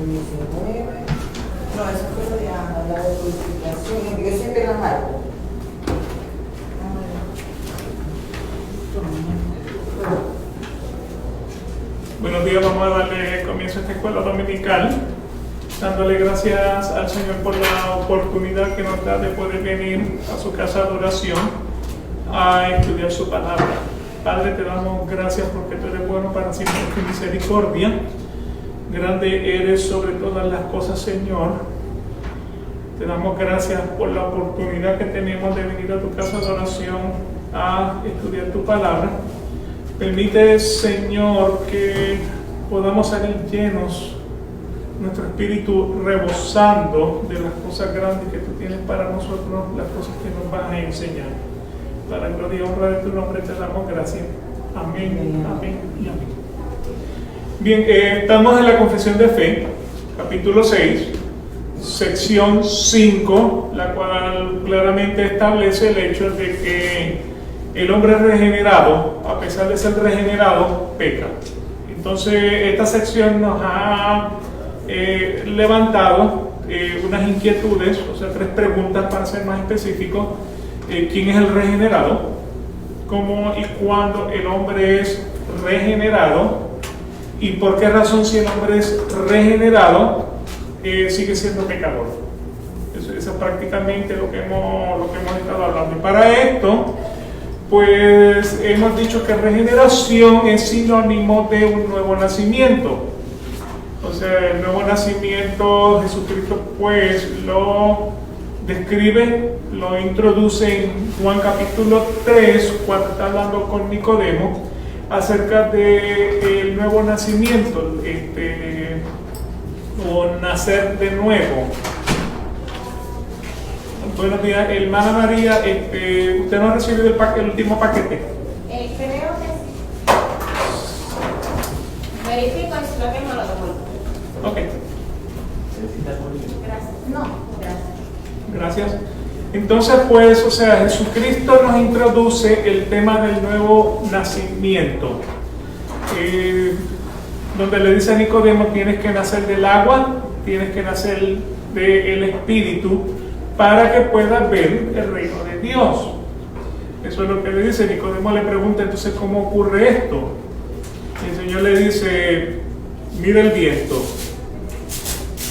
19. No, eso fue lo de Ana, la de purificación. Yo siempre las hago. Buenos días, vamos a darle comienzo a esta escuela dominical, dándole gracias al Señor por la oportunidad que nos da de poder venir a su casa de oración a estudiar su palabra. Padre, te damos gracias porque tú eres bueno para siempre, tu misericordia. Grande eres sobre todas las cosas, Señor. Te damos gracias por la oportunidad que tenemos de venir a tu casa de oración a estudiar tu palabra. Permite, Señor, que podamos salir llenos, nuestro espíritu rebosando de las cosas grandes que tú tienes para nosotros, las cosas que nos vas a enseñar. Para gloria y honra de tu nombre te damos gracias. Amén, amén y amén. Bien, estamos en la Confesión de Fe, capítulo 6, sección 5, la cual claramente establece el hecho de que el hombre regenerado, a pesar de ser regenerado, peca. Entonces, esta sección nos ha levantado unas inquietudes, o sea, 3 preguntas para ser más específicos. ¿Quién es el regenerado? ¿Cómo y cuándo el hombre es regenerado? ¿Y por qué razón, si el hombre es regenerado, sigue siendo pecador? Eso es prácticamente lo que hemos estado hablando. Y para esto, pues hemos dicho que regeneración es sinónimo de un nuevo nacimiento. O sea, el nuevo nacimiento, Jesucristo pues lo describe, lo introduce en Juan capítulo 3, cuando está hablando con Nicodemo acerca del nuevo nacimiento, o nacer de nuevo. Buenos días, hermana María, ¿usted no ha recibido el último paquete? Creo que sí. Verifico si lo que no lo devuelvo. Ok. Gracias. No, gracias. Gracias. Entonces, pues, o sea, Jesucristo nos introduce el tema del nuevo nacimiento, donde le dice a Nicodemo, tienes que nacer del agua, tienes que nacer del Espíritu, para que puedas ver el reino de Dios. Eso es lo que le dice. Nicodemo le pregunta, entonces, ¿cómo ocurre esto? Y el Señor le dice, mira el viento,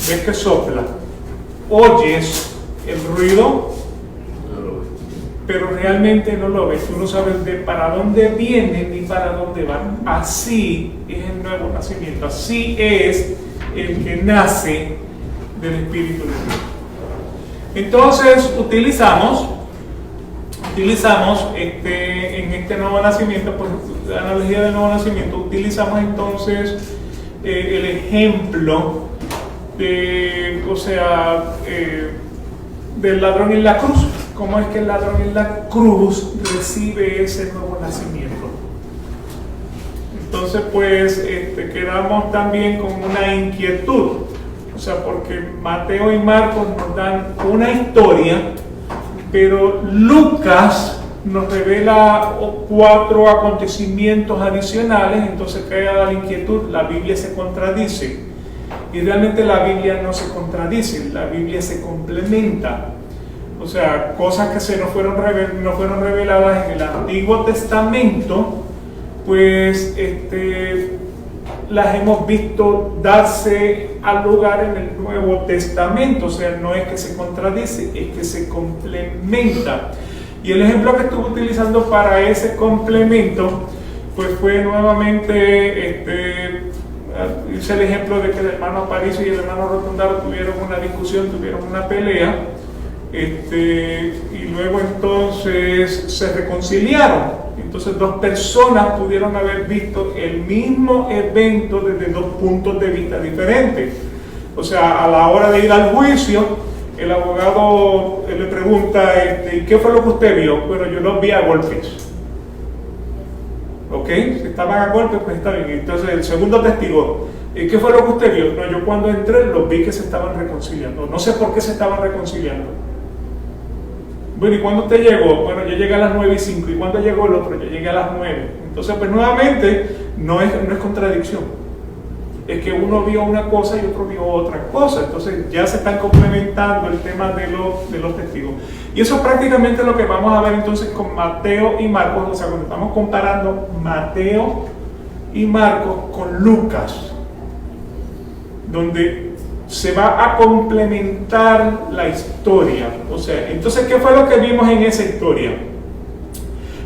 ves que sopla, oyes el ruido, pero realmente no lo ves. Tú no sabes de para dónde viene ni para dónde va. Así es el nuevo nacimiento. Así es el que nace del Espíritu de Dios. Entonces utilizamos en este nuevo nacimiento, por la analogía del nuevo nacimiento, utilizamos entonces el ejemplo de, del ladrón en la cruz. ¿Cómo es que el ladrón en la cruz recibe ese nuevo nacimiento? Entonces, pues, quedamos también con una inquietud. O sea, porque Mateo y Marcos nos dan una historia, pero Lucas nos revela 4 acontecimientos adicionales. Entonces queda la inquietud, la Biblia se contradice. Y realmente la Biblia no se contradice, la Biblia se complementa. O sea, cosas que no fueron reveladas en el Antiguo Testamento, pues las hemos visto darse al lugar en el Nuevo Testamento. O sea, no es que se contradice, es que se complementa. Y el ejemplo que estuve utilizando para ese complemento, pues fue nuevamente, hice el ejemplo de que el hermano Aparicio y el hermano Rotundaro tuvieron una discusión, tuvieron una pelea, y luego entonces se reconciliaron. Entonces 2 personas pudieron haber visto el mismo evento desde 2 puntos de vista diferentes. O sea, a la hora de ir al juicio, el abogado le pregunta, ¿y qué fue lo que usted vio? Bueno, yo los vi a golpes. ¿Ok? Si estaban a golpes, pues está bien. Entonces el segundo testigo, ¿qué fue lo que usted vio? No, yo cuando entré los vi que se estaban reconciliando. No sé por qué se estaban reconciliando. Bueno, ¿y cuándo usted llegó? Bueno, yo llegué a las 9:05. ¿Y cuándo llegó el otro? Yo llegué a las 9. Entonces, pues nuevamente, no es contradicción. es que uno vio una cosa y otro vio otra cosa. Entonces ya se están complementando el tema de los testigos. Y eso es prácticamente lo que vamos a ver entonces con Mateo y Marcos. O sea, cuando estamos comparando Mateo y Marcos con Lucas, donde se va a complementar la historia. O sea, entonces, ¿qué fue lo que vimos en esa historia?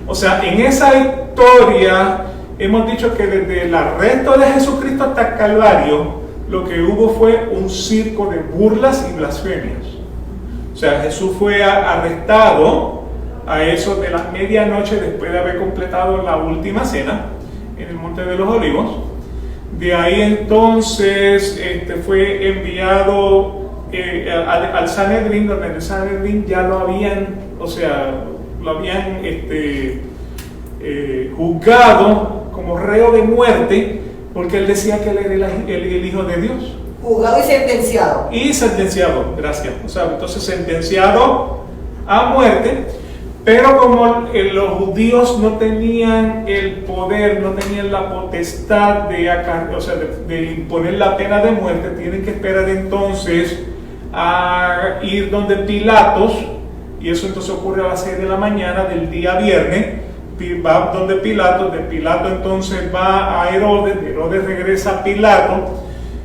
O sea, en esa historia hemos dicho que desde el arresto de Jesucristo hasta el Calvario, lo que hubo fue un circo de burlas y blasfemias. O sea, Jesús fue arrestado a eso de la medianoche después de haber completado la última cena en el Monte de los Olivos. De ahí entonces fue enviado al Sanedrín, donde en el Sanedrín ya lo habían, juzgado como reo de muerte, porque él decía que él era el Hijo de Dios. Juzgado y sentenciado. Y sentenciado, gracias. O sea, entonces sentenciado a muerte, pero como los judíos no tenían el poder, no tenían la potestad de imponer la pena de muerte, tienen que esperar entonces a ir donde Pilatos, y eso entonces ocurre a las 6 de la mañana del día viernes. Va donde Pilato, de Pilato entonces va a Herodes, Herodes regresa a Pilato,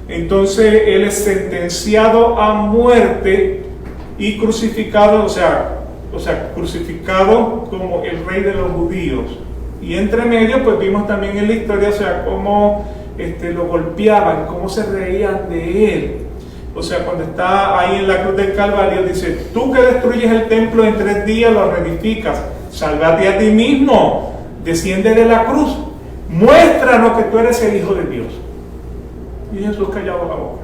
entonces él es sentenciado a muerte y crucificado, o sea, crucificado como el rey de los judíos. Y entre medio pues vimos también en la historia, o sea, cómo lo golpeaban, cómo se reían de él. O sea, cuando está ahí en la cruz del Calvario, dice: tú que destruyes el templo en 3 días lo reedificas, sálvate a ti mismo, desciende de la cruz, muéstranos que tú eres el Hijo de Dios. Y Jesús callado la boca.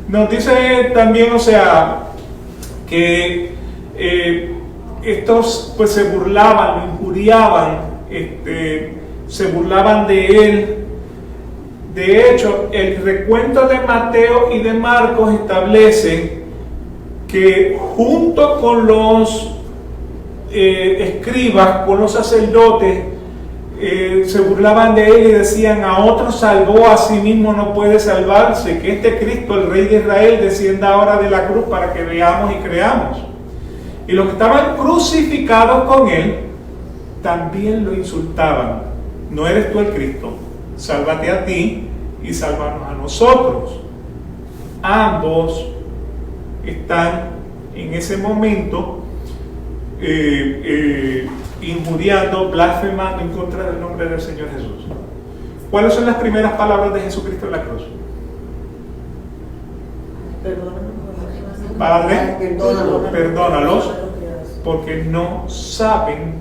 Nos dice también, o sea, que estos pues se burlaban, lo injuriaban, se burlaban de él. De hecho, el recuento de Mateo y de Marcos establece que junto con los escribas, con los sacerdotes, se burlaban de él y decían: a otro salvó, a sí mismo no puede salvarse, que este Cristo, el Rey de Israel, descienda ahora de la cruz para que veamos y creamos. Y los que estaban crucificados con él también lo insultaban: no eres tú el Cristo, sálvate a ti y sálvanos a nosotros. Ambos están en ese momento injuriando, blasfemando en contra del nombre del Señor Jesús. ¿Cuáles son las primeras palabras de Jesucristo en la cruz? Padre, perdónalos porque no saben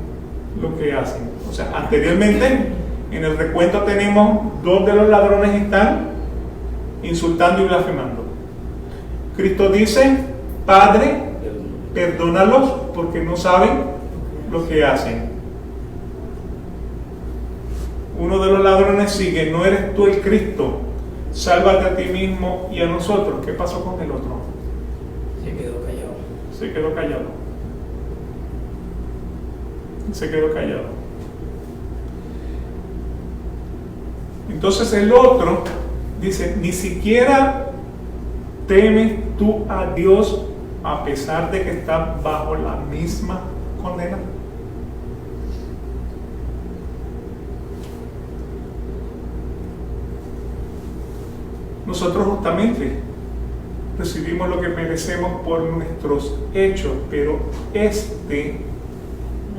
lo que hacen. O sea, anteriormente en el recuento tenemos 2 de los ladrones están insultando y blasfemando. Cristo dice: Padre, perdónalos porque no saben lo que hacen. Uno de los ladrones sigue: no eres tú el Cristo, sálvate a ti mismo y a nosotros. ¿Qué pasó con el otro? Se quedó callado. Entonces el otro dice: ni siquiera temes tú a Dios a pesar de que estás bajo la misma condena. Nosotros justamente recibimos lo que merecemos por nuestros hechos, pero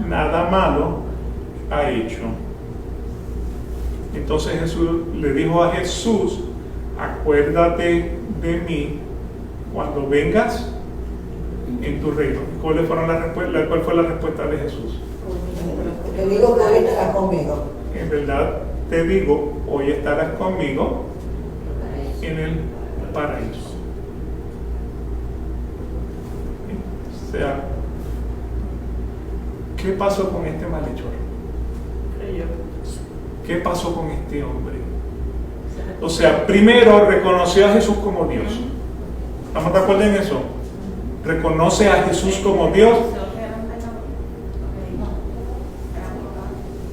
nada malo ha hecho. Entonces Jesús le dijo a Jesús: acuérdate de mí cuando vengas en tu reino. ¿Cuál fue la respuesta de Jesús? Te digo que hoy estarás conmigo. En verdad te digo, hoy estarás conmigo en el paraíso. O sea, ¿qué pasó con este malhechor? ¿Qué pasó con este hombre? O sea, primero reconoció a Jesús como Dios. ¿Estamos de acuerdo en eso? Reconoce a Jesús como Dios.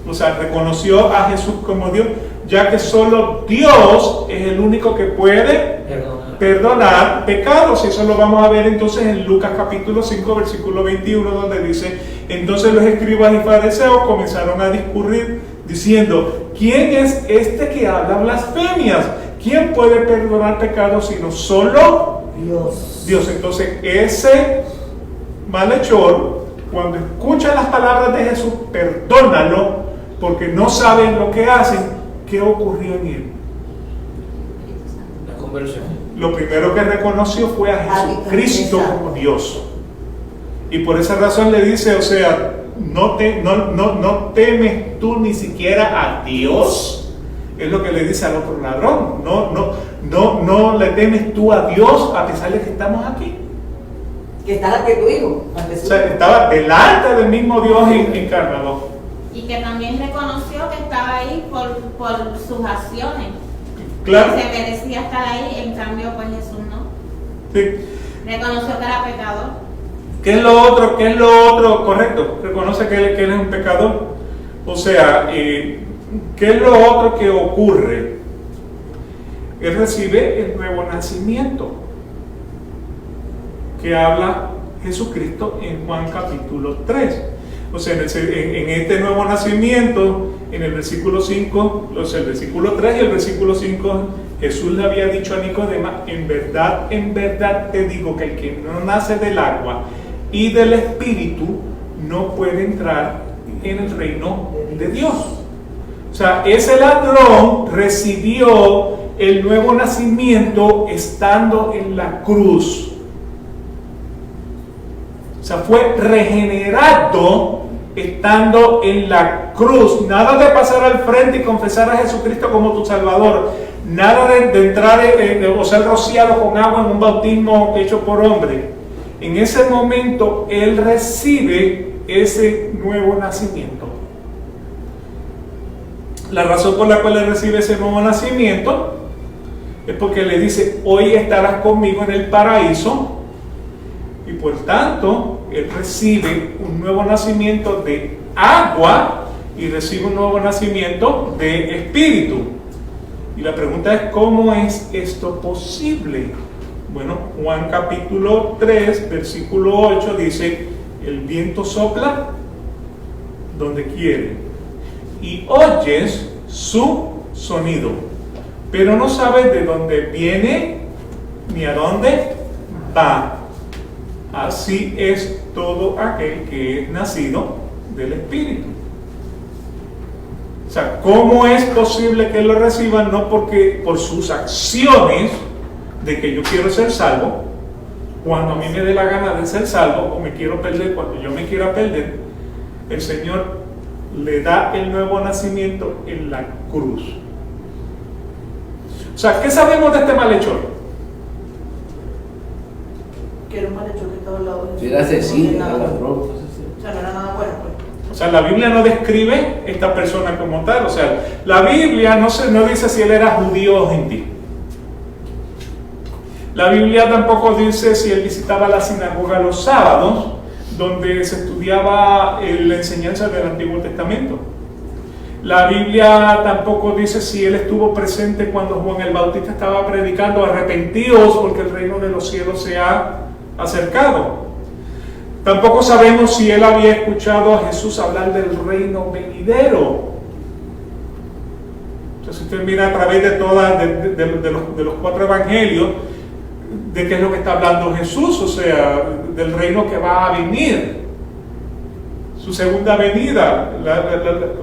O sea, reconoció a Jesús como Dios, ya que solo Dios es el único que puede perdonar pecados. Y eso lo vamos a ver entonces en Lucas capítulo 5, versículo 21, donde dice: entonces los escribas y fariseos comenzaron a discurrir diciendo: ¿quién es este que habla blasfemias? ¿Quién puede perdonar pecados sino solo Dios? Entonces ese malhechor, cuando escucha las palabras de Jesús, perdónalo, porque no saben lo que hacen. ¿Qué ocurrió en él? La conversión. Lo primero que reconoció fue a Jesucristo como Dios. Y por esa razón le dice, o sea, no temes tú ni siquiera a Dios. Es lo que le dice al otro ladrón. No le temes tú a Dios a pesar de que estamos aquí. Que está ante tu hijo. O sea, estaba delante del mismo Dios encarnado. Y que también reconoció que estaba ahí por sus acciones. Claro. Que se merecía estar ahí, en cambio pues Jesús no. Sí. Reconoció que era pecador. ¿Qué es lo otro? ¿Qué es lo otro? Correcto. Reconoce que él es un pecador. O sea, ¿qué es lo otro que ocurre? Él recibe el nuevo nacimiento que habla Jesucristo en Juan capítulo 3. O sea, en este nuevo nacimiento, en el versículo 5, o sea, el versículo 3 y el versículo 5, Jesús le había dicho a Nicodemo: en verdad te digo que el que no nace del agua y del Espíritu no puede entrar en el reino de Dios. O sea, ese ladrón recibió el nuevo nacimiento estando en la cruz. O sea, fue regenerado estando en la cruz. Nada de pasar al frente y confesar a Jesucristo como tu Salvador. Nada de entrar o ser rociado con agua en un bautismo hecho por hombre. En ese momento, él recibe ese nuevo nacimiento. La razón por la cual él recibe ese nuevo nacimiento es porque le dice: hoy estarás conmigo en el paraíso. Y por tanto, él recibe un nuevo nacimiento de agua y recibe un nuevo nacimiento de espíritu. Y la pregunta es: ¿cómo es esto posible? Bueno, Juan capítulo 3, versículo 8 dice: el viento sopla donde quiere y oyes su sonido, pero no sabes de dónde viene ni a dónde va. Así es todo aquel que es nacido del Espíritu. O sea, ¿cómo es posible que lo reciban? No porque por sus acciones de que yo quiero ser salvo, cuando a mí me dé la gana de ser salvo, o me quiero perder cuando yo me quiera perder. El Señor le da el nuevo nacimiento en la cruz. O sea, ¿qué sabemos de este malhechor? Que era un malhechor que estaba al lado de Jesús. Era asesino, No era tenía nada. ladrón. O sea, no era nada bueno, pues. O sea, la Biblia no describe esta persona como tal. O sea, la Biblia no dice si él era judío o gentil. La Biblia tampoco dice si él visitaba la sinagoga los sábados, donde se estudiaba la enseñanza del Antiguo Testamento. La Biblia tampoco dice si él estuvo presente cuando Juan el Bautista estaba predicando: arrepentíos porque el reino de los cielos se ha acercado. Tampoco sabemos si él había escuchado a Jesús hablar del reino venidero. Entonces, si usted mira a través de los 4 evangelios, ¿de qué es lo que está hablando Jesús? O sea, del reino que va a venir, su segunda venida,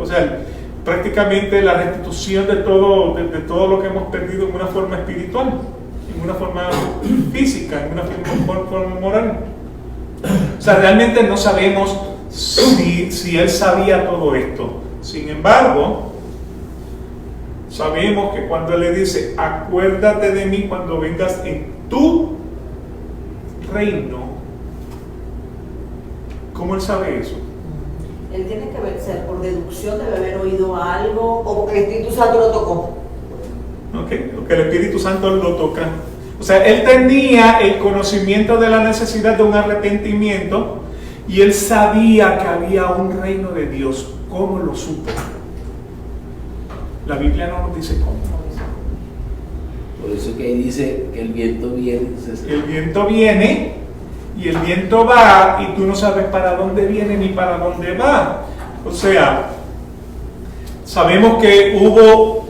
o sea, prácticamente la restitución de todo lo que hemos perdido en una forma espiritual, en una forma física, en una forma moral. O sea, realmente no sabemos si él sabía todo esto. Sin embargo, sabemos que cuando él le dice: acuérdate de mí cuando vengas en tu reino. ¿Cómo él sabe eso? Él tiene que ser por deducción, debe haber oído algo, o porque el Espíritu Santo lo tocó. Okay. O que el Espíritu Santo lo toca. O sea, él tenía el conocimiento de la necesidad de un arrepentimiento y él sabía que había un reino de Dios. ¿Cómo lo supo? La Biblia no nos dice cómo. Por eso que ahí dice que el viento viene. Entonces, El viento viene y el viento va y tú no sabes para dónde viene ni para dónde va. O sea, sabemos que hubo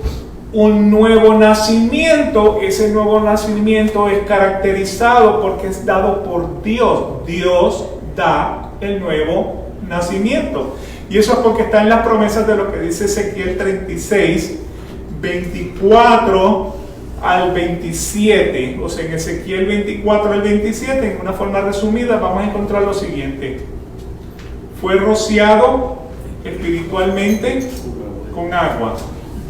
un nuevo nacimiento. Ese nuevo nacimiento es caracterizado porque es dado por Dios. Dios da el nuevo nacimiento. Y eso es porque está en las promesas de lo que dice Ezequiel 36, 24 al 27. O sea, en Ezequiel 24 al 27, en una forma resumida, vamos a encontrar lo siguiente. Fue rociado espiritualmente con agua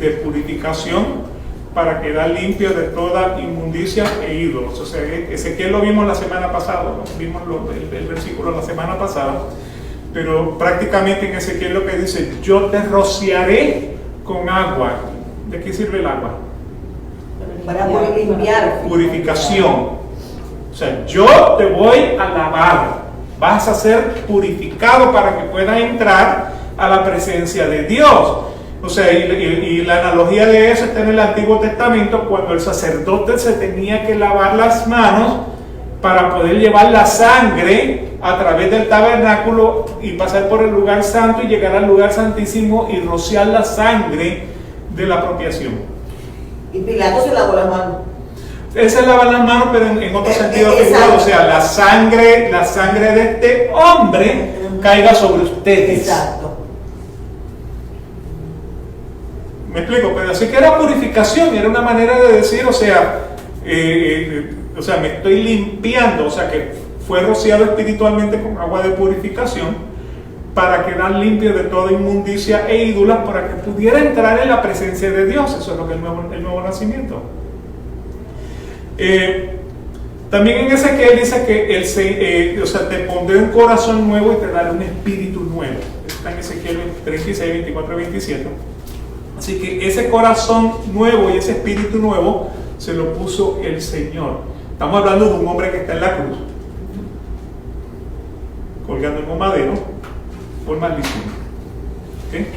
de purificación para quedar limpio de toda inmundicia e ídolos. O sea, Ezequiel lo vimos la semana pasada, ¿no? Vimos el versículo la semana pasada, pero prácticamente en Ezequiel lo que dice: yo te rociaré con agua. ¿De qué sirve el agua? Para poder limpiar. Purificación. O sea, yo te voy a lavar. Vas a ser purificado para que puedas entrar a la presencia de Dios. O sea, y la analogía de eso está en el Antiguo Testamento, cuando el sacerdote se tenía que lavar las manos para poder llevar la sangre a través del tabernáculo y pasar por el lugar santo y llegar al lugar santísimo y rociar la sangre de la apropiación. Y Pilato se lavó las manos. Él se lava las manos, pero en otro sentido figurado. O sea, la sangre de este hombre caiga sobre ustedes. Exacto. ¿Me explico? Pero así que era purificación, era una manera de decir, o sea, me estoy limpiando, o sea, que fue rociado espiritualmente con agua de purificación para quedar limpio de toda inmundicia e ídolos, para que pudiera entrar en la presencia de Dios. Eso es lo que es el nuevo nacimiento. También en Ezequiel dice que te pondré un corazón nuevo y te daré un espíritu nuevo. Está en Ezequiel 36, 24 y 27. Así que ese corazón nuevo y ese espíritu nuevo se lo puso el Señor. Estamos hablando de un hombre que está en la cruz, colgando en un madero por maldición. ¿Okay?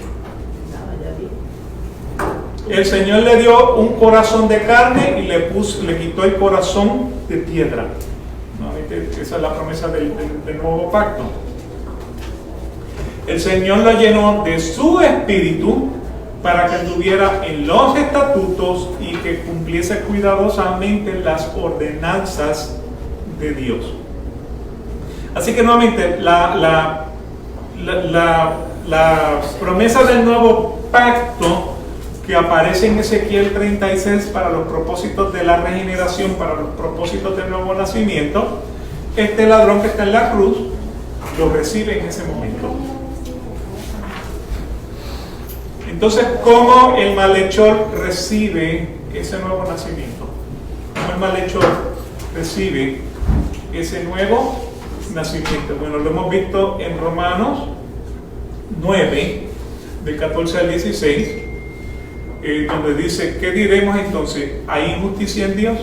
El Señor le dio un corazón de carne y le quitó el corazón de piedra. Nuevamente, esa es la promesa del nuevo pacto. El Señor lo llenó de su espíritu para que anduviera en los estatutos y que cumpliese cuidadosamente las ordenanzas de Dios. Así que nuevamente, la promesa del nuevo pacto que aparece en Ezequiel 36 para los propósitos de la regeneración, para los propósitos del nuevo nacimiento, este ladrón que está en la cruz lo recibe en ese momento. Entonces, ¿cómo el malhechor recibe ese nuevo nacimiento? ¿Cómo el malhechor recibe ese nuevo nacimiento? Bueno, lo hemos visto en Romanos 9, de 14 al 16, donde dice: ¿qué diremos entonces? ¿Hay injusticia en Dios?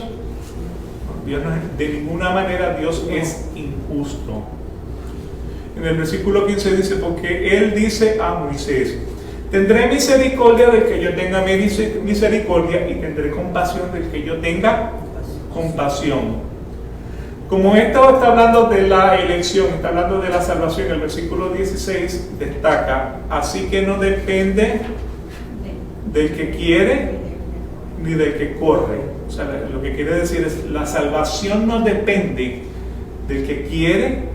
Dios no es, de ninguna manera Dios es injusto. En el versículo 15 dice: porque Él dice a Moisés: tendré misericordia del que yo tenga misericordia y tendré compasión del que yo tenga compasión. Como esto está hablando de la elección, está hablando de la salvación, el versículo 16 destaca: así que no depende del que quiere ni del que corre. O sea, lo que quiere decir es: la salvación no depende del que quiere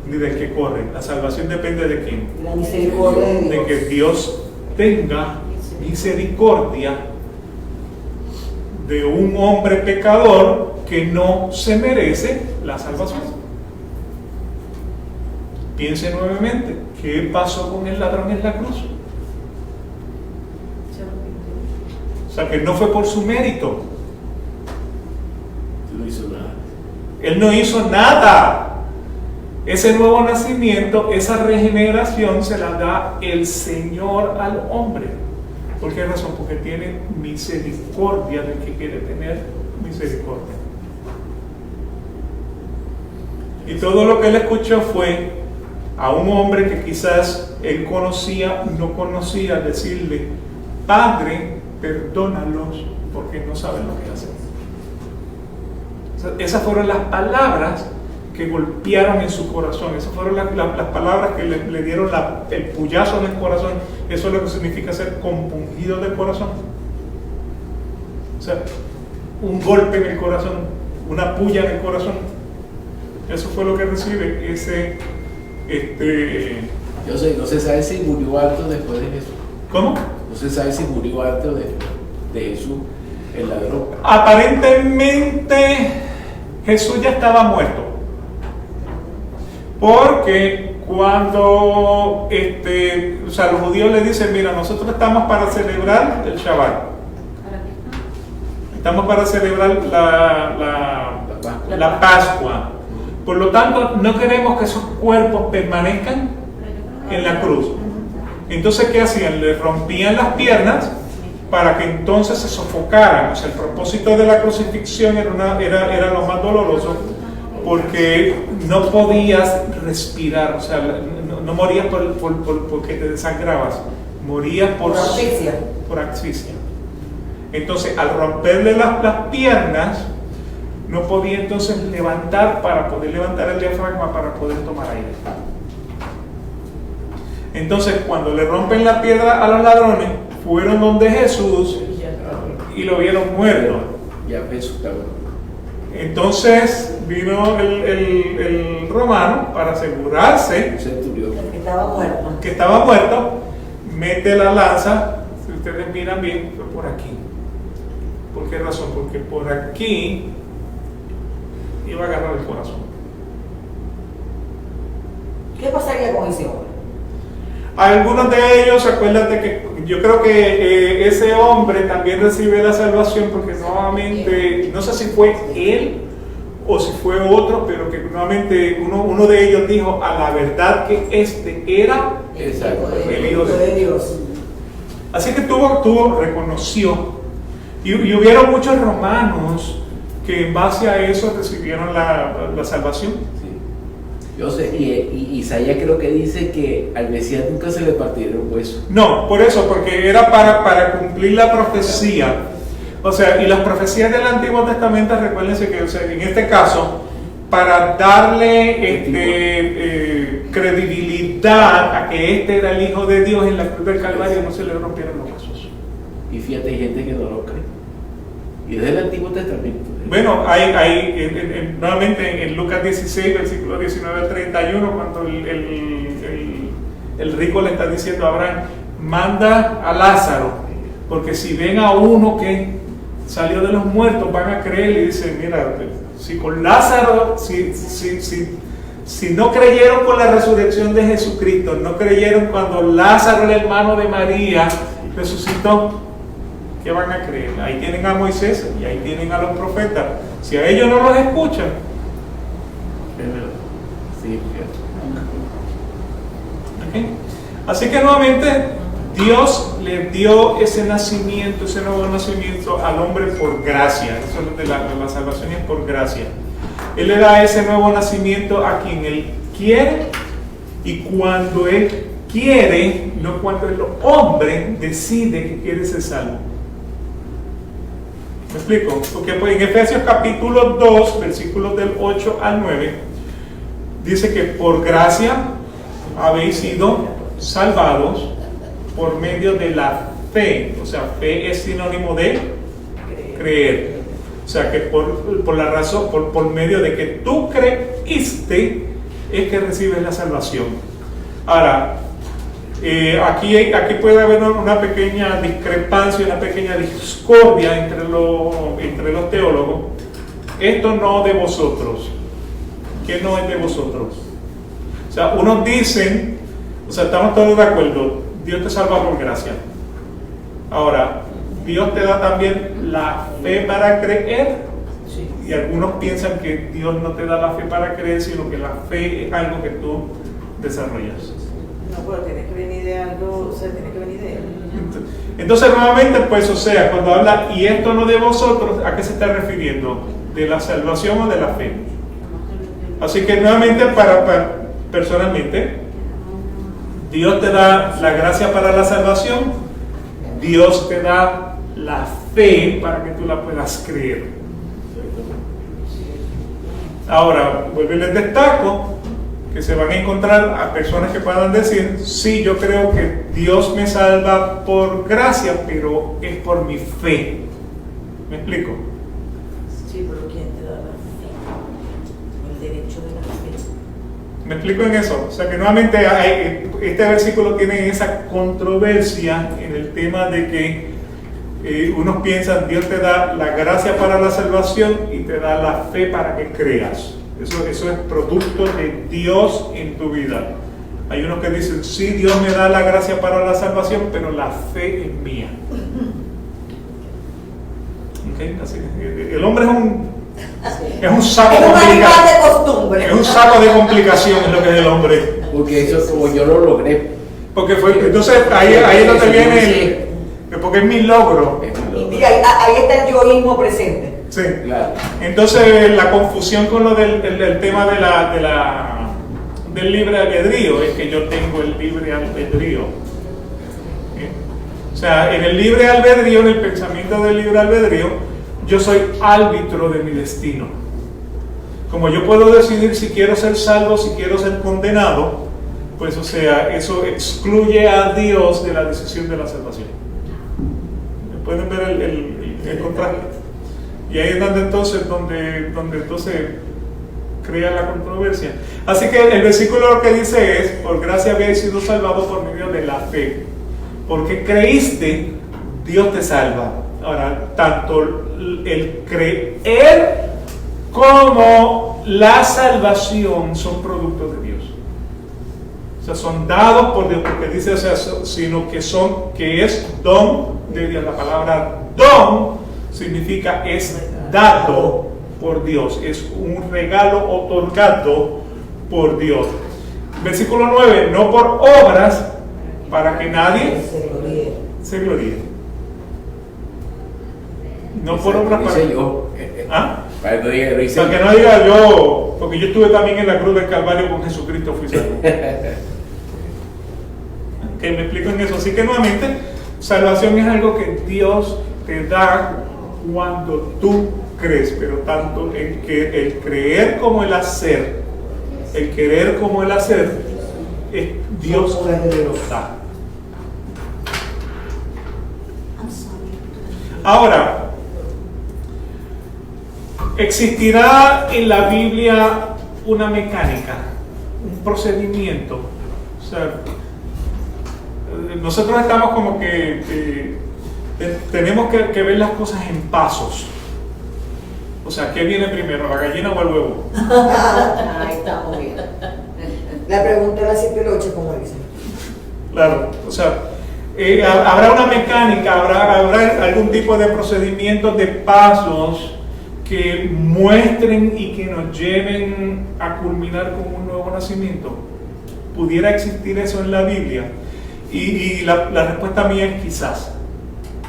ni del que corre. La salvación depende de quién. La misericordia de Dios. De que Dios tenga misericordia de un hombre pecador que no se merece la salvación. Piense nuevamente, ¿qué pasó con el ladrón en la cruz? O sea, que no fue por su mérito. no hizo nada. Él no hizo nada. Ese nuevo nacimiento, esa regeneración se la da el Señor al hombre. ¿Por qué razón? Porque tiene misericordia del que quiere tener misericordia. Y todo lo que él escuchó fue a un hombre que quizás él conocía, no conocía, decirle: Padre, perdónalos porque no saben lo que hacen. O sea, esas fueron las palabras que golpearon en su corazón. Esas fueron las palabras que le dieron el puyazo en el corazón. Eso es lo que significa ser compungido del corazón. O sea, un golpe en el corazón, una puya en el corazón. Eso fue lo que recibe ese... Yo sé, no se sabe si murió antes o después de Jesús. ¿Cómo? No se sabe si murió antes o después de Jesús, el ladrón. Aparentemente Jesús ya estaba muerto. Porque cuando los judíos le dicen, mira, nosotros estamos para celebrar el Shabbat. Estamos para celebrar la Pascua. Por lo tanto, no queremos que esos cuerpos permanezcan en la cruz. Entonces, ¿qué hacían? Le rompían las piernas para que entonces se sofocaran. O sea, el propósito de la crucifixión era lo más doloroso, porque no podías respirar. O sea, no morías porque te desangrabas, morías por asfixia. Entonces, al romperle las piernas, no podía entonces levantar para poder levantar el diafragma para poder tomar aire. Entonces, cuando le rompen la piedra a los ladrones, fueron donde Jesús y lo vieron muerto. Ya Jesús estaba. Entonces vino el romano para asegurarse que estaba muerto, mete la lanza. Si ustedes miran bien, fue por aquí. ¿Por qué razón? Porque por aquí iba a agarrar el corazón. ¿Qué pasaría con ese hombre? Algunos de ellos, acuérdate que yo creo que ese hombre también recibe la salvación, porque nuevamente, no sé si fue él o si fue otro, pero que nuevamente uno de ellos dijo a la verdad que este era el Hijo de Dios. Así que reconoció, y hubieron muchos romanos que en base a eso recibieron la salvación. Yo sé, y Isaías creo que dice que al Mesías nunca se le partieron huesos. No, por eso, porque era para cumplir la profecía. O sea, y las profecías del Antiguo Testamento, recuérdense que, o sea, en este caso, para darle credibilidad a que este era el Hijo de Dios en la cruz del Calvario, no se le rompieron los huesos. Y fíjate, hay gente que no lo cree. Y desde el Antiguo Testamento. Bueno, hay nuevamente en Lucas 16, versículo 19 al 31, cuando el rico le está diciendo a Abraham, manda a Lázaro, porque si ven a uno que salió de los muertos, van a creer. Y dice, mira, si con Lázaro, si no creyeron con la resurrección de Jesucristo, no creyeron cuando Lázaro, el hermano de María, resucitó, ¿qué van a creer? Ahí tienen a Moisés y ahí tienen a los profetas. Si a ellos no los escuchan, sí, ¿okay? Así que nuevamente Dios le dio ese nacimiento, ese nuevo nacimiento al hombre por gracia. Eso es de la salvación, es por gracia. Él le da ese nuevo nacimiento a quien Él quiere, y cuando Él quiere, no cuando el hombre decide que quiere ser salvo. ¿Me explico? Porque pues, en Efesios capítulo 2, versículos del 8 al 9, dice que por gracia habéis sido salvados por medio de la fe. O sea, fe es sinónimo de creer. O sea, que por la razón, por medio de que tú creíste, es que recibes la salvación. Ahora, aquí puede haber una pequeña discrepancia, una pequeña discordia entre los teólogos. Esto no de vosotros. ¿Qué no es de vosotros? O sea, unos dicen, o sea, estamos todos de acuerdo, Dios te salva por gracia. Ahora, Dios te da también la fe para creer. Y algunos piensan que Dios no te da la fe para creer, sino que la fe es algo que tú desarrollas. No, pero tiene que venir de algo, o sea, tiene que venir de Él. Entonces, nuevamente, pues, o sea, cuando habla, y esto no de vosotros, ¿a qué se está refiriendo? ¿De la salvación o de la fe? Así que, nuevamente, personalmente, Dios te da la gracia para la salvación, Dios te da la fe para que tú la puedas creer. Ahora, vuelvo y les destaco que se van a encontrar a personas que puedan decir, sí, yo creo que Dios me salva por gracia, pero es por mi fe. ¿Me explico? Sí, pero ¿quién te da la fe? El derecho de la fe. ¿Me explico en eso? O sea que nuevamente este versículo tiene esa controversia en el tema de que unos piensan Dios te da la gracia para la salvación y te da la fe para que creas. Eso es producto de Dios en tu vida. Hay unos que dicen, sí, Dios me da la gracia para la salvación, pero la fe es mía. ¿Okay? Así, el hombre es un saco de complicación. Es un saco de complicación, es lo que es el hombre. Porque eso es como yo lo logré. Porque fue, entonces ahí es donde viene porque es mi logro. Y ahí está el yoísmo presente. Sí. Claro. Entonces la confusión con lo del tema del libre albedrío es que yo tengo el libre albedrío. O sea, en el libre albedrío, en el pensamiento del libre albedrío, yo soy árbitro de mi destino. Como yo puedo decidir si quiero ser salvo, si quiero ser condenado, pues o sea, eso excluye a Dios de la decisión de la salvación. ¿Pueden ver el contraste? Y ahí es donde entonces crea la controversia. Así que el versículo lo que dice es, por gracia habéis sido salvados por medio de la fe. Porque creíste, Dios te salva. Ahora, tanto el creer como la salvación son productos de Dios. O sea, son dados por Dios, porque dice, o sea, sino que es don de Dios. La palabra don significa es dado por Dios, es un regalo otorgado por Dios. Versículo 9, no por obras para que nadie se gloríe. No por obras para que yo. ¿Ah? Para que no diga yo, porque yo estuve también en la cruz del Calvario con Jesucristo, fui salvo. Que me explico en eso. Así que nuevamente, salvación es algo que Dios te da cuando tú crees, pero tanto el creer como el hacer, el querer como el hacer, es Dios que te lo da. Ahora, ¿existirá en la Biblia una mecánica, un procedimiento? O sea, nosotros estamos como que tenemos que ver las cosas en pasos. O sea, ¿qué viene primero, la gallina o el huevo? Ahí está, muy bien. La pregunta era si peluche, como dicen. Claro, o sea, habrá una mecánica, habrá algún tipo de procedimientos, de pasos que muestren y que nos lleven a culminar con un nuevo nacimiento. ¿Pudiera existir eso en la Biblia? Y la respuesta mía es quizás.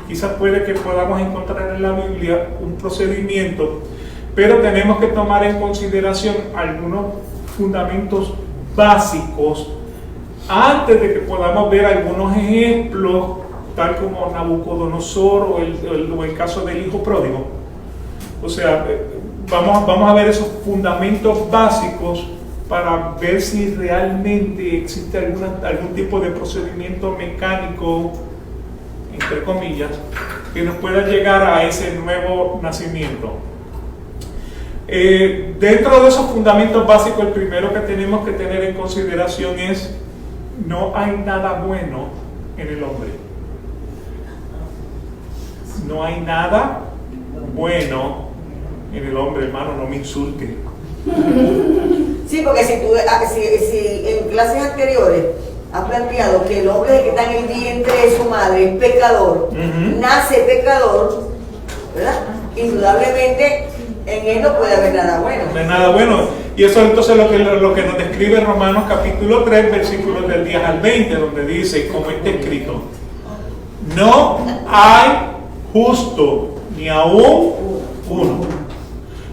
Quizás puede que podamos encontrar en la Biblia un procedimiento, pero tenemos que tomar en consideración algunos fundamentos básicos antes de que podamos ver algunos ejemplos, tal como Nabucodonosor o el caso del hijo pródigo. O sea, vamos a ver esos fundamentos básicos para ver si realmente existe algún tipo de procedimiento mecánico, entre comillas, que nos pueda llegar a ese nuevo nacimiento. Dentro de esos fundamentos básicos, el primero que tenemos que tener en consideración es: no hay nada bueno en el hombre. No hay nada bueno en el hombre, hermano, no me insulte. Sí, porque si en clases anteriores has planteado que el hombre que está en el vientre de su madre es pecador, nace pecador, ¿verdad? Indudablemente en él no puede haber nada bueno. No hay nada bueno. Y eso entonces lo que nos describe Romanos capítulo 3, versículos del 10 al 20, donde dice, como está escrito: no hay justo, ni aún uno.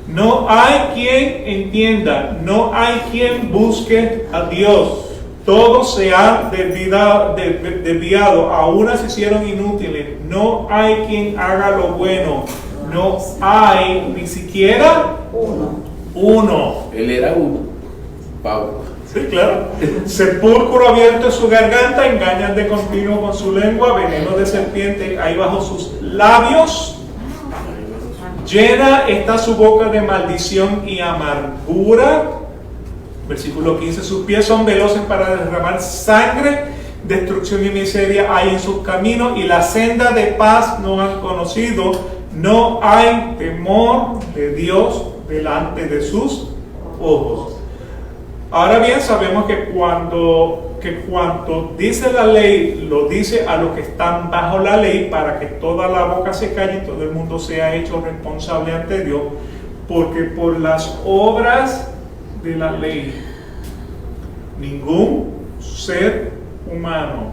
No hay quien entienda, no hay quien busque a Dios. Todos se han desviado, a unas se hicieron inútiles. No hay quien haga lo bueno. No hay ni siquiera uno. Él era uno, Pablo. Sí, claro. Sepulcro abierto en su garganta, engañan de continuo con su lengua, veneno de serpiente hay bajo sus labios. Llena está su boca de maldición y amargura. Versículo 15, sus pies son veloces para derramar sangre, destrucción y miseria hay en sus caminos, y la senda de paz no han conocido. No hay temor de Dios delante de sus ojos. Ahora bien, sabemos que cuando dice la ley, lo dice a los que están bajo la ley, para que toda la boca se calle y todo el mundo sea hecho responsable ante Dios, porque por las obras de la ley ningún ser humano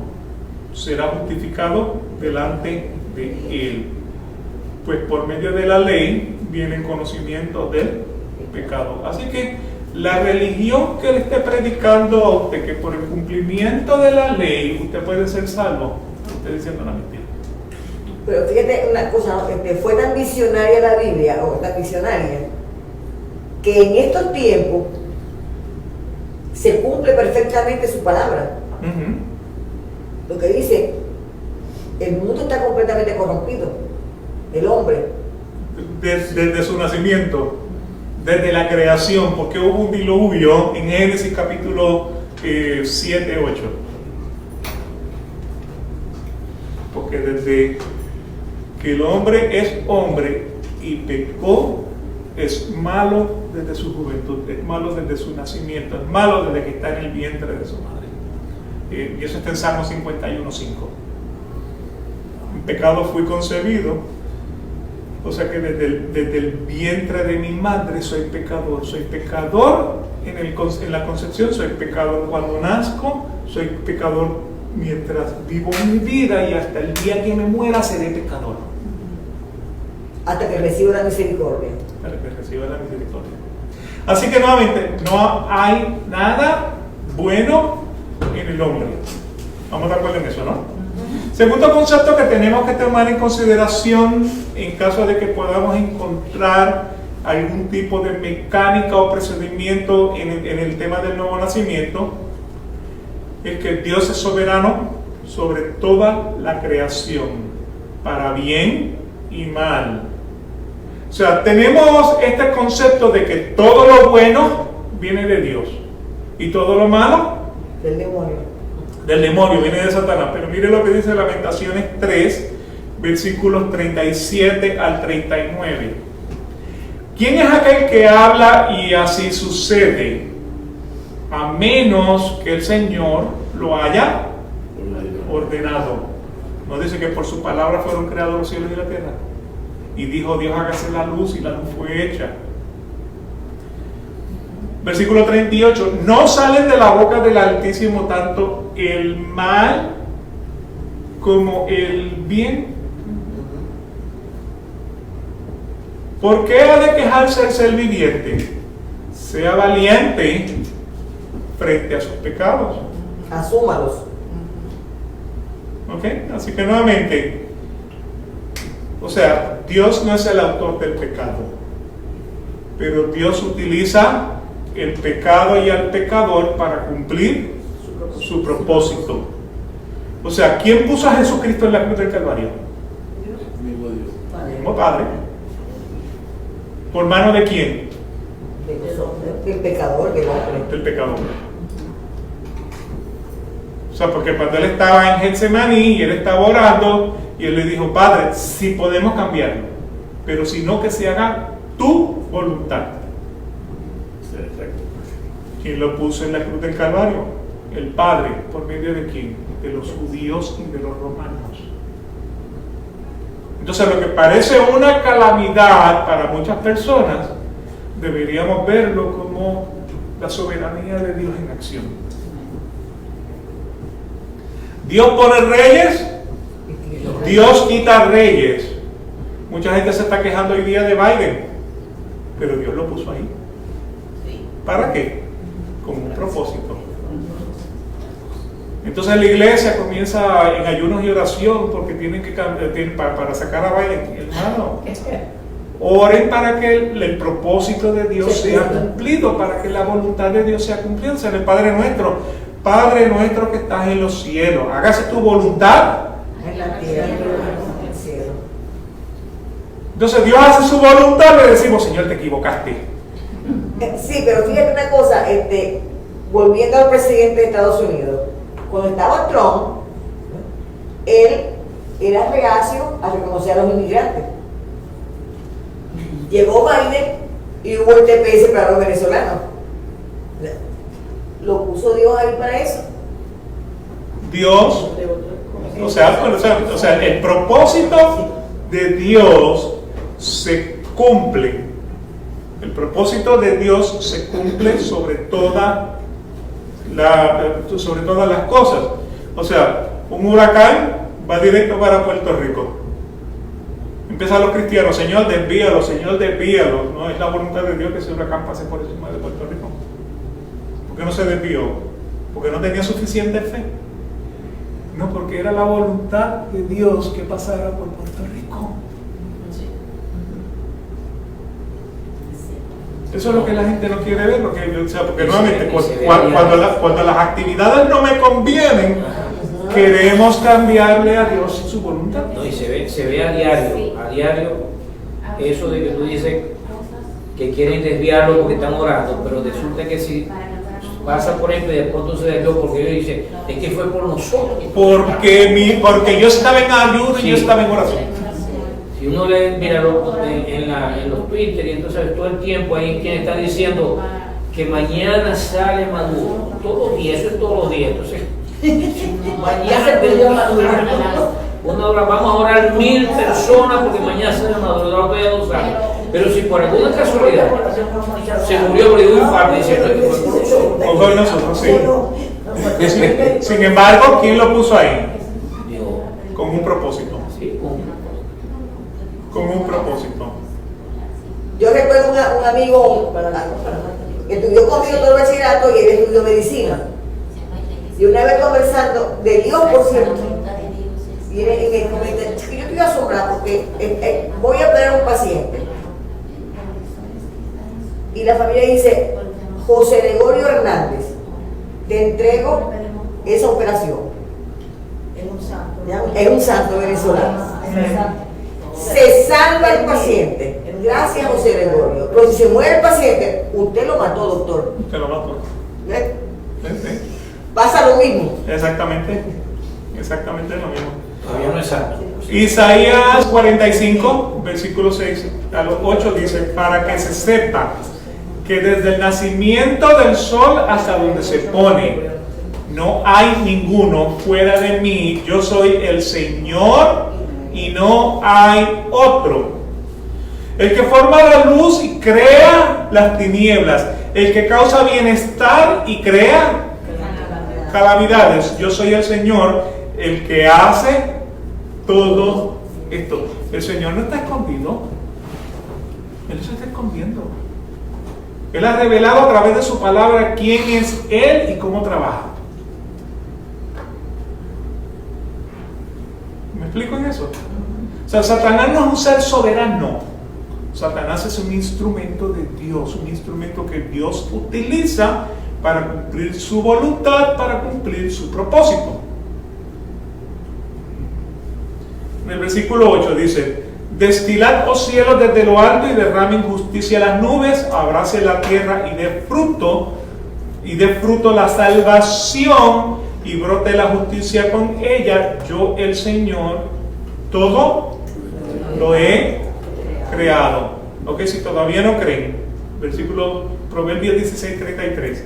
será justificado delante de Él, pues por medio de la ley viene el conocimiento del pecado. Así que la religión que le esté predicando a usted, que por el cumplimiento de la ley usted puede ser salvo, usted diciendo una mentira. Pero fíjate una cosa, ¿no? Fue tan visionaria la Biblia, o tan visionaria, que en estos tiempos se cumple perfectamente su palabra. Lo que dice, el mundo está completamente corrompido, el hombre. Desde su nacimiento, desde la creación, porque hubo un diluvio en Génesis capítulo 7, 8. Porque desde que el hombre es hombre y pecó, es malo desde su juventud, es malo desde su nacimiento, es malo desde que está en el vientre de su madre. Y eso está en Salmo 51, 5. En pecado fui concebido, o sea que desde el vientre de mi madre soy pecador en la concepción, soy pecador cuando nazco, soy pecador mientras vivo mi vida, y hasta el día que me muera seré pecador. Hasta que reciba la misericordia. Para que reciba la misericordia. Así que nuevamente, no hay nada bueno en el hombre. Vamos de acuerdo en eso, ¿no? Segundo concepto que tenemos que tomar en consideración en caso de que podamos encontrar algún tipo de mecánica o procedimiento en el tema del nuevo nacimiento, es que Dios es soberano sobre toda la creación, para bien y mal. O sea, tenemos este concepto de que todo lo bueno viene de Dios y todo lo malo Del demonio. Del demonio, viene de Satanás. Pero mire lo que dice Lamentaciones 3, versículos 37 al 39. ¿Quién es aquel que habla y así sucede? A menos que el Señor lo haya ordenado. ¿No dice que por su palabra fueron creados los cielos y la tierra? Y dijo Dios, hágase la luz, y la luz fue hecha. Versículo 38, no salen de la boca del Altísimo tanto el mal como el bien. ¿Por qué ha de quejarse el ser viviente? Sea valiente frente a sus pecados. Asúmalos. ¿Ok? Así que nuevamente, o sea, Dios no es el autor del pecado, pero Dios utiliza el pecado y al pecador para cumplir su propósito. O sea, ¿quién puso a Jesucristo en la cruz del Calvario? El mismo Padre. ¿Por mano de quién? Del pecador, del hombre. Del pecador. O sea, porque cuando él estaba en Getsemaní y él estaba orando, y él le dijo, Padre, si podemos cambiarlo, pero si no, que se haga tu voluntad. ¿Quién lo puso en la cruz del Calvario? El Padre. ¿Por medio de quién? De los judíos y de los romanos. Entonces, lo que parece una calamidad para muchas personas, deberíamos verlo como la soberanía de Dios en acción. Dios pone reyes, Dios quita reyes. Mucha gente se está quejando hoy día de Biden, pero Dios lo puso ahí. ¿Para qué? Con un propósito. Entonces la iglesia comienza en ayunos y oración porque tienen que cambiar para sacar a Biden. Hermano, oren para que el propósito de Dios sea cumplido, para que la voluntad de Dios sea cumplida. O sea, el Padre nuestro que estás en los cielos, hágase tu voluntad En la tierra, en el cielo. Entonces Dios hace su voluntad, le decimos, Señor, te equivocaste. Sí, pero fíjate una cosa, volviendo al presidente de Estados Unidos, cuando estaba Trump, él era reacio a reconocer a los inmigrantes. Llegó Biden y hubo el TPS para los venezolanos. Lo puso Dios ahí para eso. Dios, o sea, el propósito de Dios se cumple. El propósito de Dios se cumple sobre todas las cosas. O sea, un huracán va directo para Puerto Rico. Empiezan los cristianos, Señor, desvíalo, Señor, desvíalo. No es la voluntad de Dios que ese huracán pase por encima de Puerto Rico. ¿Por qué no se desvió? Porque no tenía suficiente fe. No, porque era la voluntad de Dios que pasara por Puerto Rico. Eso es lo que la gente no quiere ver, porque nuevamente, cuando las actividades no me convienen, queremos cambiarle a Dios su voluntad. No, y se ve a diario, eso de que tú dices que quieren desviarlo porque están orando, pero resulta que si pasa por ejemplo y de pronto se desvió porque ellos dicen, es que fue por nosotros. Porque yo estaba en ayuno y yo estaba en oración. Si uno lee, mira, en los Twitter, y entonces todo el tiempo hay quien está diciendo que mañana sale Maduro, todos los días, eso es todos los días. Entonces, mañana tenemos una hora, vamos a orar 1000 personas porque mañana sale Maduro, todavía no sale. Pero si por alguna casualidad se murió por un infarto, diciendo que fue por nosotros. O por nosotros, sí. Sin embargo, ¿quién lo puso ahí? Con un propósito. Sí, Con un propósito. Yo recuerdo un amigo que estudió conmigo todo el bachillerato y él estudió medicina. Y una vez conversando, de Dios por cierto, y en el comentario, yo estoy asombrada porque voy a operar a un paciente. Y la familia dice, José Gregorio Hernández, te entrego esa operación. Es un santo venezolano. Se salva el paciente. Gracias, José Gregorio. Pero si se muere el paciente, usted lo mató, doctor. Usted lo mató. ¿Ves? Sí. Pasa lo mismo. Exactamente lo mismo. todavía no es santo. Isaías 45, versículo 6 a los 8 dice, para que se sepa que desde el nacimiento del sol hasta donde se pone, no hay ninguno fuera de mí. Yo soy el Señor y no hay otro. El que forma la luz y crea las tinieblas. El que causa bienestar y crea calamidades. Yo soy el Señor, el que hace todo esto. El Señor no está escondido. Él no se está escondiendo. Él ha revelado a través de su palabra quién es Él y cómo trabaja. ¿Me explico en eso? O sea, Satanás no es un ser soberano. Satanás es un instrumento de Dios, un instrumento que Dios utiliza para cumplir su voluntad, para cumplir su propósito. En el versículo 8 dice, destilad, oh cielos, desde lo alto y derramen justicia a las nubes, abrace la tierra y dé fruto la salvación y brote la justicia con ella. Yo, el Señor, todo lo he creado. Ok, si todavía no creen, versículo Proverbios 16:33.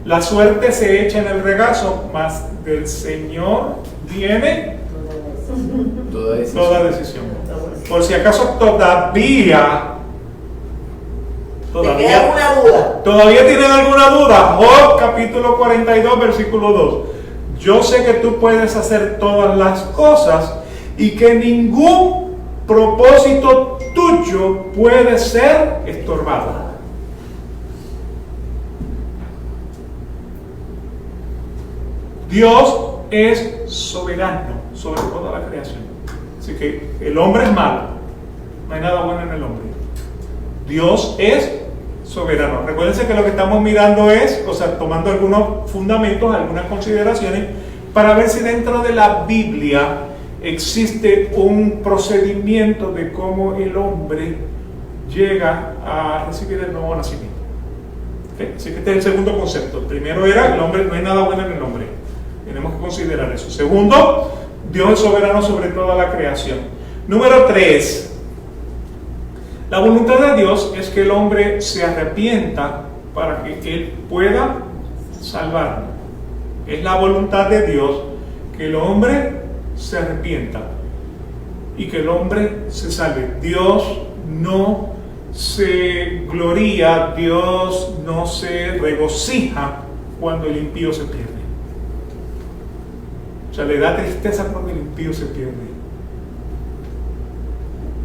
La suerte se echa en el regazo, mas del Señor viene toda decisión. Por si acaso todavía ¿Tienen alguna duda? ¿Todavía tienen alguna duda? Job capítulo 42 versículo 2. Yo sé que tú puedes hacer todas las cosas y que ningún propósito tuyo puede ser estorbado. Dios es soberano sobre toda la creación. Así que el hombre es malo, no hay nada bueno en el hombre. Dios es soberano. Recuérdense que lo que estamos mirando es, o sea, tomando algunos fundamentos, algunas consideraciones, para ver si dentro de la Biblia existe un procedimiento de cómo el hombre llega a recibir el nuevo nacimiento. ¿Okay? Así que este es el segundo concepto. El primero era, el hombre, no hay nada bueno en el hombre. Tenemos que considerar eso. Segundo, Dios es soberano sobre toda la creación. Número 3. La voluntad de Dios es que el hombre se arrepienta para que Él pueda salvarlo. Es la voluntad de Dios que el hombre se arrepienta y que el hombre se salve. Dios no se gloria, Dios no se regocija cuando el impío se pierde. O sea, le da tristeza cuando el impío se pierde.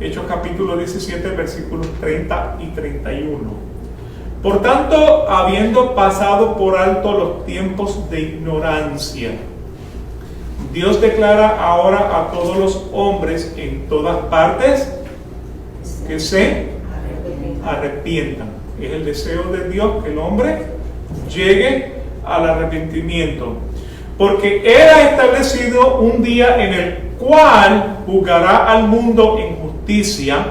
Hechos capítulo 17, versículos 30 y 31. Por tanto, habiendo pasado por alto los tiempos de ignorancia, Dios declara ahora a todos los hombres en todas partes que se arrepientan. Es el deseo de Dios que el hombre llegue al arrepentimiento, porque Él ha establecido un día en el cual juzgará al mundo en justicia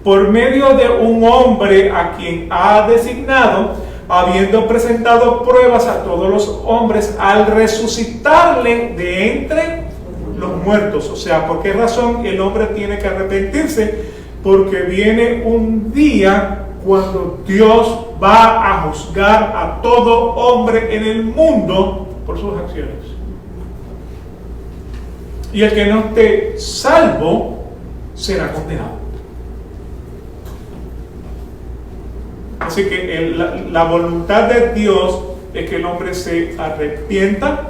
por medio de un hombre a quien ha designado, habiendo presentado pruebas a todos los hombres al resucitarle de entre los muertos. O sea, ¿por qué razón el hombre tiene que arrepentirse? Porque viene un día cuando Dios va a juzgar a todo hombre en el mundo por sus acciones. Y el que no esté salvo será condenado. Así que la voluntad de Dios es que el hombre se arrepienta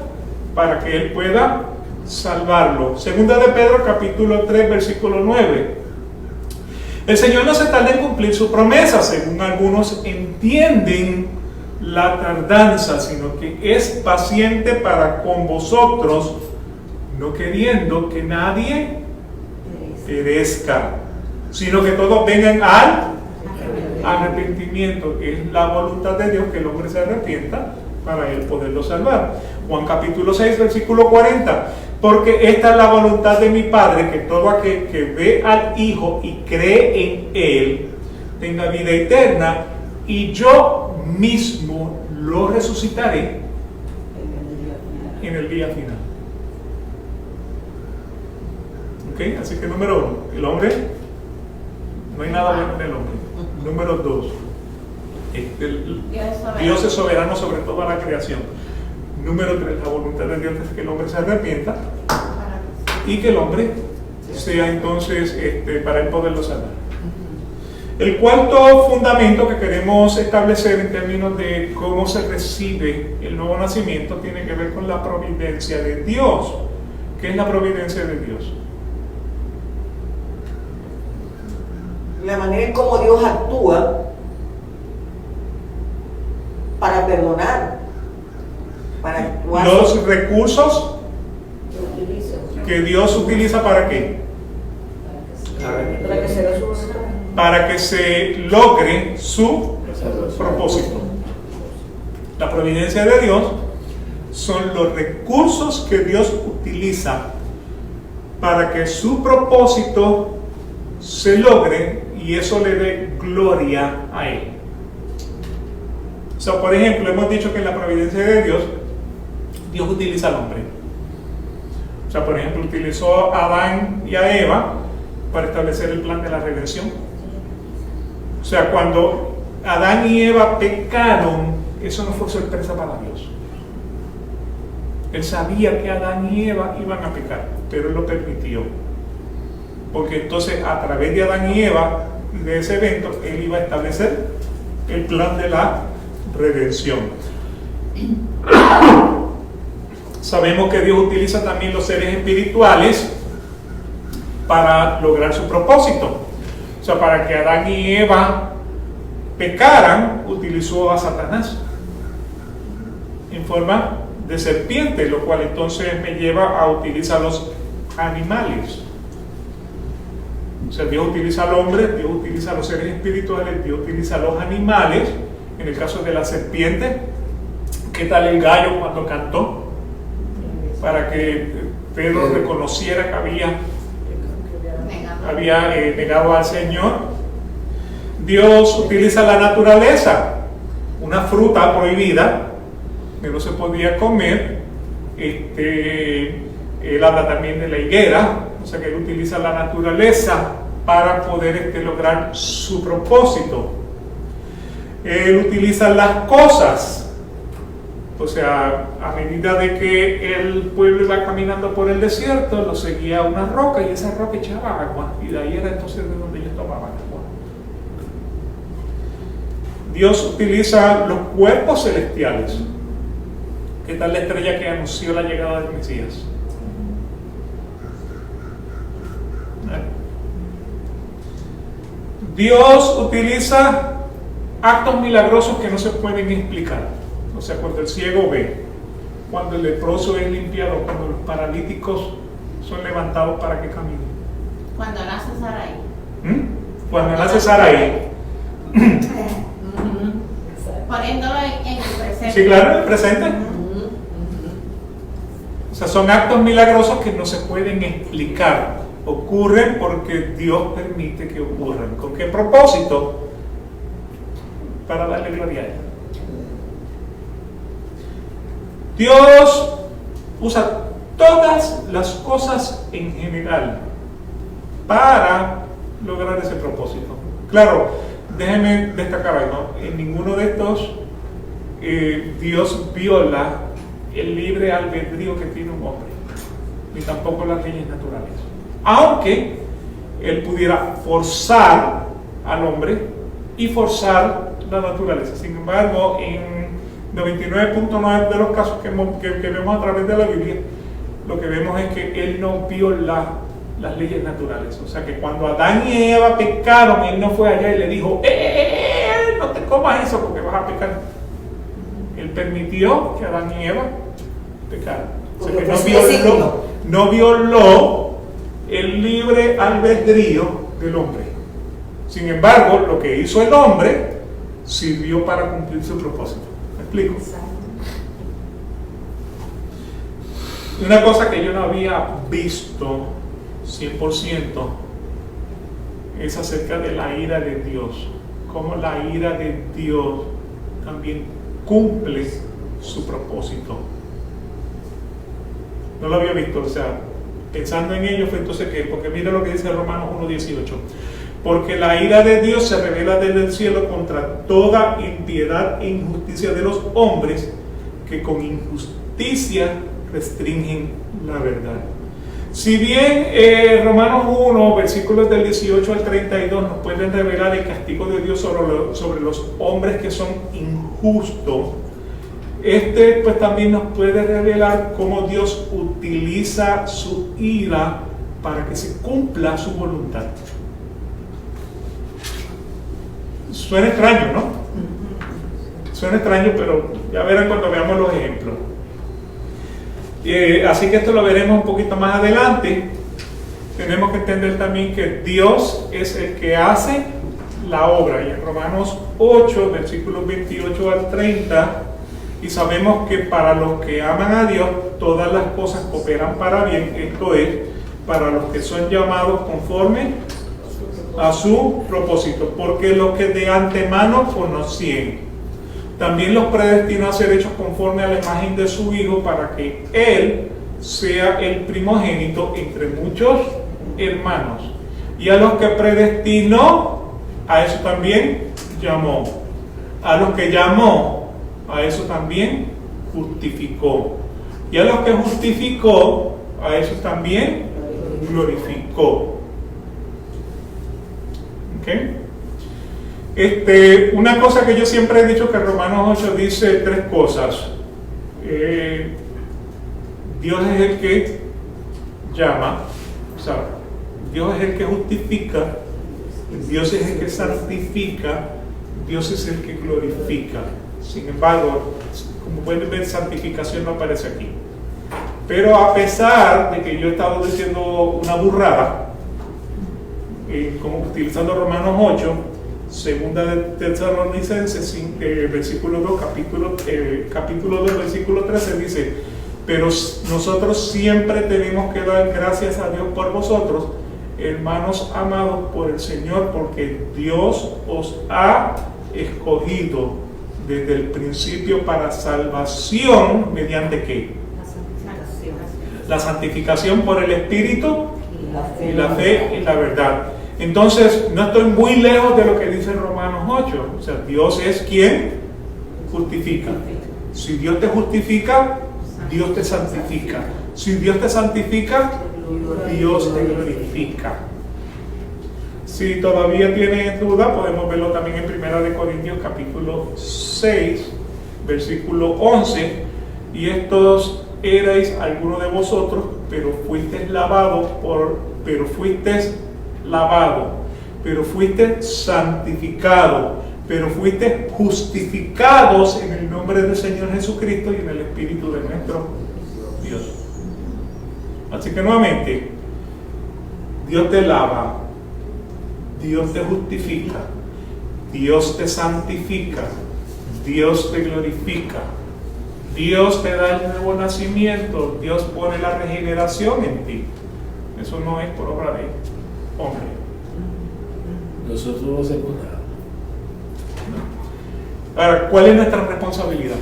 para que Él pueda salvarlo. Segunda de Pedro capítulo 3 versículo 9. El Señor no se tarda en cumplir su promesa, según algunos entienden la tardanza, sino que es paciente para con vosotros, no queriendo que nadie perezca, sino que todos vengan al arrepentimiento. Es la voluntad de Dios que el hombre se arrepienta para Él poderlo salvar. Juan capítulo 6 versículo 40. Porque esta es la voluntad de mi Padre, que todo aquel que ve al Hijo y cree en Él tenga vida eterna, y yo mismo lo resucitaré en el día final. ¿Ok? Así que número 1, el hombre, no hay nada bueno en el hombre. Número 2, Dios es soberano sobre toda la creación. Número 3, la voluntad de Dios es que el hombre se arrepienta y que el hombre sea entonces para él poderlo salvar. El cuarto fundamento que queremos establecer en términos de cómo se recibe el nuevo nacimiento tiene que ver con la providencia de Dios. ¿Qué es la providencia de Dios? La manera en cómo Dios actúa para perdonar, para actuar. Los recursos que Dios utiliza ¿para qué? Para que se logre su propósito. La providencia de Dios son los recursos que Dios utiliza para que su propósito se logre y eso le dé gloria a Él. O sea, por ejemplo, hemos dicho que en la providencia de Dios, Dios utiliza al hombre. O sea, por ejemplo, utilizó a Adán y a Eva para establecer el plan de la redención. O sea, cuando Adán y Eva pecaron, eso no fue sorpresa para Dios. Él sabía que Adán y Eva iban a pecar, pero Él lo permitió. Porque entonces a través de Adán y Eva, de ese evento, Él iba a establecer el plan de la redención. Sabemos que Dios utiliza también los seres espirituales para lograr su propósito. O sea, para que Adán y Eva pecaran, utilizó a Satanás en forma de serpiente, lo cual entonces me lleva a utilizar los animales. O sea, Dios utiliza al hombre, Dios utiliza a los seres espirituales, Dios utiliza a los animales. En el caso de la serpiente, ¿qué tal el gallo cuando cantó? Para que Pedro reconociera que había negado al Señor. Dios utiliza la naturaleza, una fruta prohibida que no se podía comer. Él habla también de la higuera, o sea que él utiliza la naturaleza para poder lograr su propósito. Él utiliza las cosas, o sea, a medida de que el pueblo iba caminando por el desierto, lo seguía una roca y esa roca echaba agua, y de ahí era entonces de donde ellos tomaban agua. Dios utiliza los cuerpos celestiales. ¿Qué tal la estrella que anunció la llegada del Mesías? Dios utiliza actos milagrosos que no se pueden explicar. O sea, cuando el ciego ve, cuando el leproso es limpiado, cuando los paralíticos son levantados para que caminen. Cuando nace Sarai. Cuando nace Sarai. Poniéndolo en el presente. Sí, claro, en el presente. O sea, son actos milagrosos que no se pueden explicar. Ocurren porque Dios permite que ocurran. ¿Con qué propósito? Para darle gloria a Él. Dios usa todas las cosas en general para lograr ese propósito. Claro, déjenme destacar algo. En ninguno de estos Dios viola el libre albedrío que tiene un hombre, ni tampoco las leyes naturales. Aunque Él pudiera forzar al hombre y forzar la naturaleza. Sin embargo, en 99.9 de los casos que vemos a través de la Biblia, lo que vemos es que Él no viola las leyes naturales. O sea que cuando Adán y Eva pecaron, Él no fue allá y le dijo, no te comas eso porque vas a pecar. Él permitió que Adán y Eva pecaran. O sea que no violó el libre albedrío del hombre. Sin embargo, lo que hizo el hombre sirvió para cumplir su propósito. ¿Me explico? Una cosa que yo no había visto 100% es acerca de la ira de Dios. Cómo la ira de Dios también cumple su propósito. No lo había visto, o sea, pensando en ello fue entonces que, porque mira lo que dice Romanos 1:18. Porque la ira de Dios se revela desde el cielo contra toda impiedad e injusticia de los hombres que con injusticia restringen la verdad. Si bien Romanos 1, versículos del 18 al 32 nos pueden revelar el castigo de Dios sobre los hombres que son injustos, pues también nos puede revelar cómo Dios utiliza su ira para que se cumpla su voluntad. Suena extraño, ¿no? Suena extraño, pero ya verán cuando veamos los ejemplos. Así que esto lo veremos un poquito más adelante. Tenemos que entender también que Dios es el que hace la obra. Y en Romanos 8, versículos 28 al 30, y sabemos que para los que aman a Dios, todas las cosas cooperan para bien, esto es, para los que son llamados conforme a su propósito, porque los que de antemano conocían, también los predestinó a ser hechos conforme a la imagen de su Hijo, para que Él sea el primogénito entre muchos hermanos. Y a los que predestinó, a eso también llamó. A los que llamó, a eso también justificó. Y a los que justificó, a eso también glorificó. ¿Okay? Una cosa que yo siempre he dicho, que Romanos 8 dice tres cosas. Dios es el que llama, o sea, Dios es el que justifica, Dios es el que santifica, Dios es el que glorifica. Sin embargo, Como pueden ver, santificación no aparece aquí. Pero a pesar de que yo he estado diciendo una burrada, como utilizando Romanos 8, segunda de Tesalonicenses, versículo 2, capítulo 2, versículo 13, dice: pero nosotros siempre tenemos que dar gracias a Dios por vosotros, hermanos amados por el Señor, porque Dios os ha escogido desde el principio para salvación. ¿Mediante qué? La santificación por el Espíritu y la fe y la verdad. Entonces, no estoy muy lejos de lo que dice Romanos 8. O sea, Dios es quien justifica. Si Dios te justifica, Dios te santifica. Si Dios te santifica, Dios te glorifica. Si todavía tienes duda, podemos verlo también en 1 Corintios capítulo 6, versículo 11. Y estos erais algunos de vosotros, pero fuisteis santificados, pero fuisteis justificados en el nombre del Señor Jesucristo y en el Espíritu de nuestro Dios. Así que nuevamente, Dios te lava, Dios te justifica, Dios te santifica, Dios te glorifica, Dios te da el nuevo nacimiento, Dios pone la regeneración en ti. Eso no es por obra de hombre. Nosotros no hacemos nada. Ahora, ¿cuál es nuestra responsabilidad?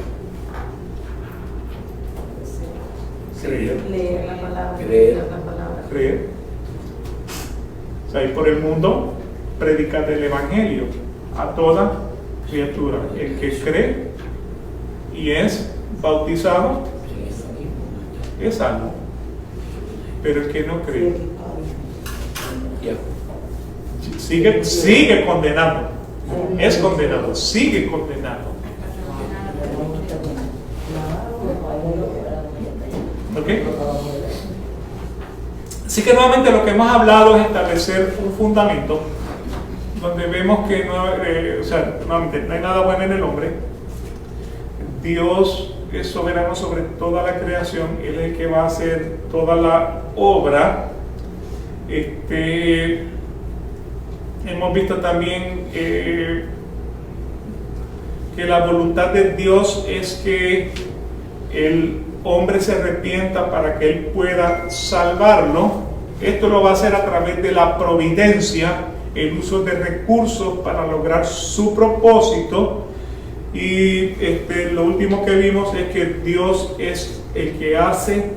Creer. Leer la palabra. Creer. La palabra. Creer. O sea, ir por el mundo, predicar el Evangelio a toda criatura. El que cree y es bautizado es salvo. Pero el que no cree sigue condenado. Es condenado, sigue condenado. ¿Ok? Así que nuevamente lo que hemos hablado es establecer un fundamento donde vemos que nuevamente no hay nada bueno en el hombre. Dios es soberano sobre toda la creación, Él es el que va a hacer toda la obra. Hemos visto también que la voluntad de Dios es que el hombre se arrepienta para que Él pueda salvarlo. Esto lo va a hacer a través de la providencia, el uso de recursos para lograr su propósito. Y lo último que vimos es que Dios es el que hace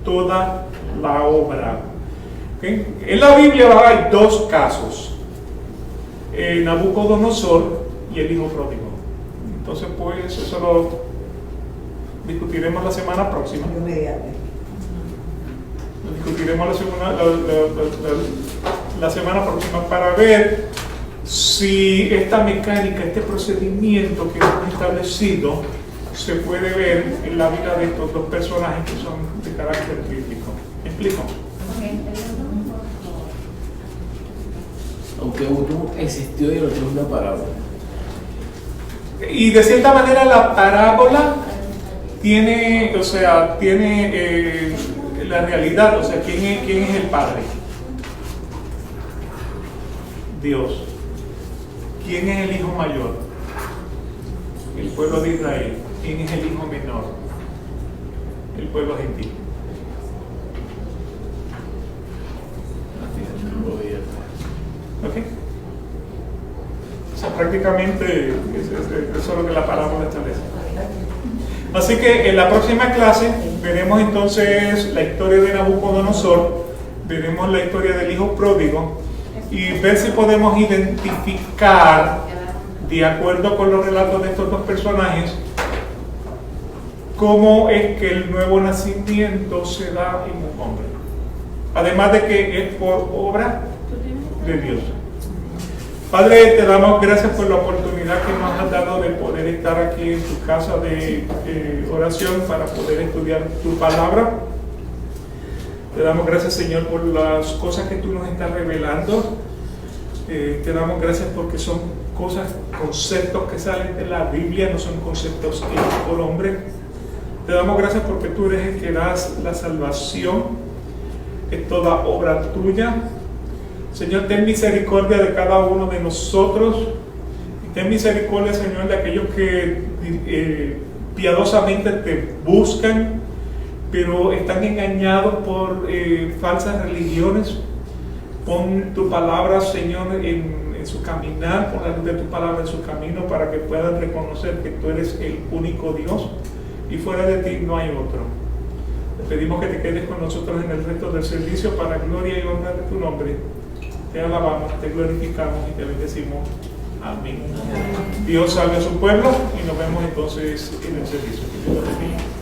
toda la obra. ¿Okay? En la Biblia hay dos casos: Nabucodonosor y el hijo pródigo. Entonces, pues eso lo discutiremos la semana próxima. Lo discutiremos la semana próxima para ver si esta mecánica, este procedimiento que hemos establecido se puede ver en la vida de estos dos personajes que son de carácter bíblico. ¿Me explico? Aunque uno existió y el otro es una parábola. Y de cierta manera la parábola tiene la realidad, o sea, ¿quién es el Padre? Dios. ¿Quién es el hijo mayor? El pueblo de Israel. ¿Quién es el hijo menor? El pueblo gentil. ¿Ok? O sea, prácticamente eso es lo que la parábola establece. Así que en la próxima clase veremos entonces la historia de Nabucodonosor, veremos la historia del hijo pródigo y ver si podemos identificar, de acuerdo con los relatos de estos dos personajes, cómo es que el nuevo nacimiento se da en un hombre. Además de que es por obra de Dios. Padre, te damos gracias por la oportunidad que nos has dado de poder estar aquí en tu casa de oración para poder estudiar tu palabra. Te damos gracias, Señor, por las cosas que tú nos estás revelando. Te damos gracias porque son cosas, conceptos que salen de la Biblia, no son conceptos hechos por hombre. Te damos gracias porque tú eres el que das la salvación, es toda obra tuya. Señor, ten misericordia de cada uno de nosotros y ten misericordia, Señor, de aquellos que piadosamente te buscan, pero están engañados por falsas religiones. Pon tu palabra, Señor, en su caminar, pon la luz de tu palabra en su camino para que puedan reconocer que tú eres el único Dios y fuera de ti no hay otro. Te pedimos que te quedes con nosotros en el resto del servicio para gloria y honra de tu nombre. Te alabamos, te glorificamos y te bendecimos. Amén. Dios salve a su pueblo y nos vemos entonces en el servicio. Que Dios te bendiga.